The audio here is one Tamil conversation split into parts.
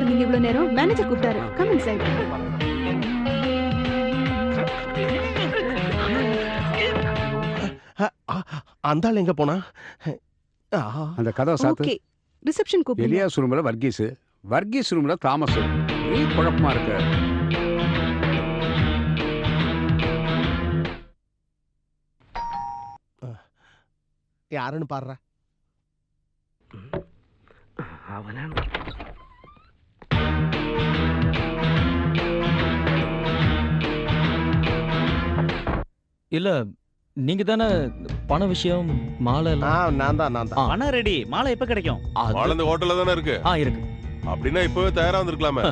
இருந்தீங்க இவ்வளவு நேரம்? மேனேஜர் கூப்பிட்டாரு. Come inside. அந்த ஆள் எங்க போனா? அந்த கதவை சாத்து. ஓகே, ரிசப்ஷன் கூப்பிடுங்க. எலியாஸ் ரூம்ல வர்கீஸ், வர்கீஸ் ரூம்ல தாமஸ். நீ குழப்பமா இருக்கு. யாருன்னு பாடுற? அவனா இல்ல நீங்க தானே பண விஷயம் மாலை நான் தான். பணம் ரெடி. மாலை எப்ப கிடைக்கும்? மாலை இந்த ஹோட்டல்ல தானே இருக்கு. இருக்கு. அப்படின்னா இப்பவே தயாரா வந்திருக்கலாமே.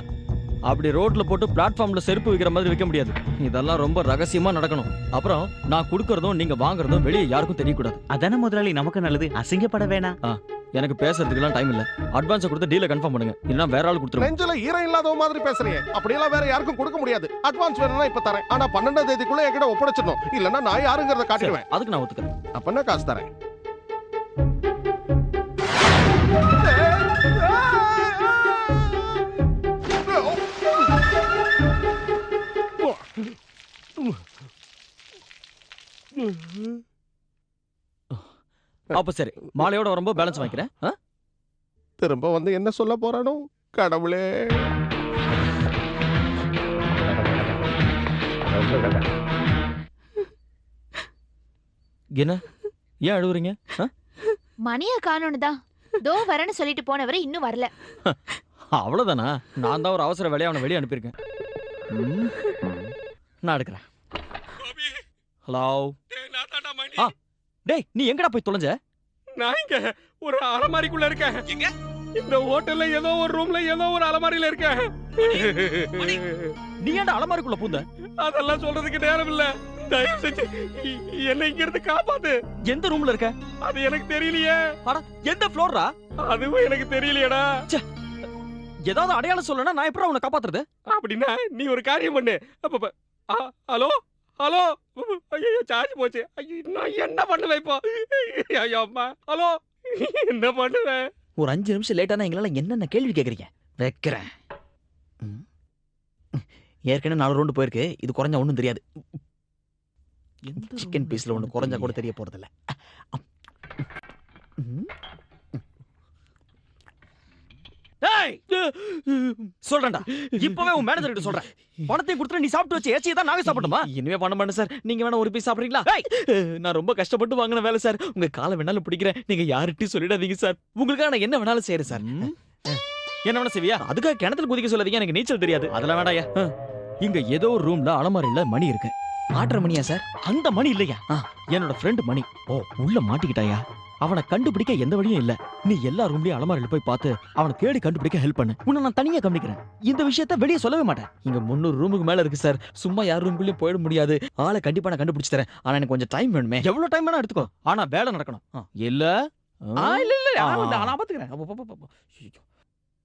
அப்படி ரோட்ல போட்டு பிளாட்ஃபார்ம்ல செருப்பு வைக்கிற மாதிரி வைக்க முடியாது. இதெல்லாம் ரொம்ப ரகசியமா நடக்கணும். அப்புறம் நான் கொடுக்கறதும் நீங்க வாங்குறதும் வெளியே யாருக்கும் தெரியக்கூடாது. அதானே முதலாளி, நமக்கு நல்லது. அசிங்கப்பட வேணாம். எனக்கு பேசுறதுக்குலாம் டைம் இல்ல. அட்வான்ஸ் கொடுத்து டீலை கன்ஃபார்ம் பண்ணுங்க. இல்லனா வேற ஆள் கொடுத்துருங்க. நெஞ்சில ஈரம் இல்லாத மாதிரி பேசுறீங்க. அப்படி எல்லாம் வேற யாருக்கும் கொடுக்க முடியாது. அட்வான்ஸ் வேணும்னா இப்ப தரேன். ஆனா 12ஆம் தேதிக்குள்ள என்கிட்ட ஒப்படைச்சிடணும். இல்லன்னா நான் யாருங்கறத காட்டிடுவேன். அதுக்கு நான் ஒத்துக்கிறேன். அப்பன்னா காசு தரேன். அப்ப சரி, மாலையோட வரும்போது பேலன்ஸ் வாங்கிக்கிறேன். திரும்ப வந்து என்ன சொல்ல போறானோ கடவுளே. என்ன ஏன் அழுவுறீங்க? மணியை காணோன்னுதான். தோ வரேன்னு சொல்லிட்டு போனவரை இன்னும் வரல. அவ்வளவுதானா? நான் தான் ஒரு அவசர வேலையை அவனை வெளியே அனுப்பியிருக்கேன். நான் எடுக்கிறேன். ஹலோ. டேய், நீ எங்கடா போய் தொலைஞ்ச? நான் இங்க ஒரு அலமாரிக்குள்ள இருக்கேன். எங்க? இந்த ஹோட்டல்ல ஏதோ ஒரு ரூம்ல ஏதோ ஒரு அலமாரியில இருக்கேன். நீ ஏன்டா அலமாரிக்குள்ள பூந்த? அதெல்லாம் சொல்றதுக்கு நேரம் இல்ல. தயவு செஞ்சு என்னை இங்க இருந்து காப்பாத்து. எந்த ரூம்ல இருக்க? அது எனக்கு தெரியலையே. அட, எந்த ஃப்ளோர்ரா? அதுவும் எனக்கு தெரியலையேடா. ஏதாவது அடையாளம் சொல்லனா நான் எப்படி உன்னை காப்பாத்துறது? அப்படின்னா நீ ஒரு காரியம் பண்ணு. Hello hello. ஐயோ, சார்ஜ் போச்சு. ஐயோ, நான் என்ன பண்ணுவேன் இப்போ? ஐயோ அம்மா. ஹலோ, என்ன பண்ணுவேன்? ஒரு 5 நிமிஷம் லேட்டானா எங்களால என்னென்ன கேள்வி கேக்குறீங்க? வைக்கிறேன். ஏற்கனவே 4 ரவுண்டு போயிருக்கு. இது குறைஞ்சா ஒன்றும் தெரியாது. சிக்கன் பீஸ்ல ஒன்று குறைஞ்சா கூட தெரிய போறதில்ல. சொல்றேன்டா, இப்பவே உன் மேனேஜர் கிட்ட சொல்றேன். பணத்தையும் கொடுத்து நீ சாப்பிட்டு வச்சு ஏச்சியை தான் நாங்க சாப்பிடுமா? இனிமே பண்ண மாட்டேன் சார். நீங்க வேணா ஒரு பீஸ் சாப்பிடுறீங்களா? நான் ரொம்ப கஷ்டப்பட்டு வாங்கின வேலை சார். உங்க காலை வேணாலும் பிடிக்கிறேன். நீங்க யார்கிட்டயும் சொல்லிடாதீங்க சார். உங்களுக்காக நான் என்ன வேணாலும் செய்யறேன் சார். என்ன வேணா செய்வியா? அதுக்காக கிணத்துல குதிக்க சொல்லாதீங்க. எனக்கு நீச்சல் தெரியாது. அதெல்லாம் வேண்டாயா. இங்க ஏதோ ஒரு ரூம்ல அலமாரியில மணி இருக்கு. ஆட்டுற மணியா சார்? அந்த மணி இல்லையா, என்னோட ஃப்ரெண்ட் மணி. உள்ள மாட்டிக்கிட்டாயா? அவனை கண்டுபிடிக்க எந்த வழியும் இல்ல. நீ எல்லா ரூம்லயும் அலமாரியில போய் பார்த்து அவனை தேடி கண்டுபிடிக்க ஹெல்ப் பண்ணு. உன்னை நான் தனியா கவனிக்கிறேன். இந்த விஷயத்த வெளியே சொல்லவே மாட்டேன். இங்க 300 ரூமுக்கு மேல இருக்கு சார். சும்மா யார் ரூம்குள்ளயும் போயிட முடியாது. ஆளை கண்டிப்பா நான் கண்டுபிடிச்சு தரேன். ஆனா எனக்கு கொஞ்சம் டைம் வேணுமே. எவ்வளவு டைம் வேணா எடுத்துக்கோ. ஆனா வேலை நடக்கணும். இல்ல இல்ல நான் பாத்துக்கிறேன்.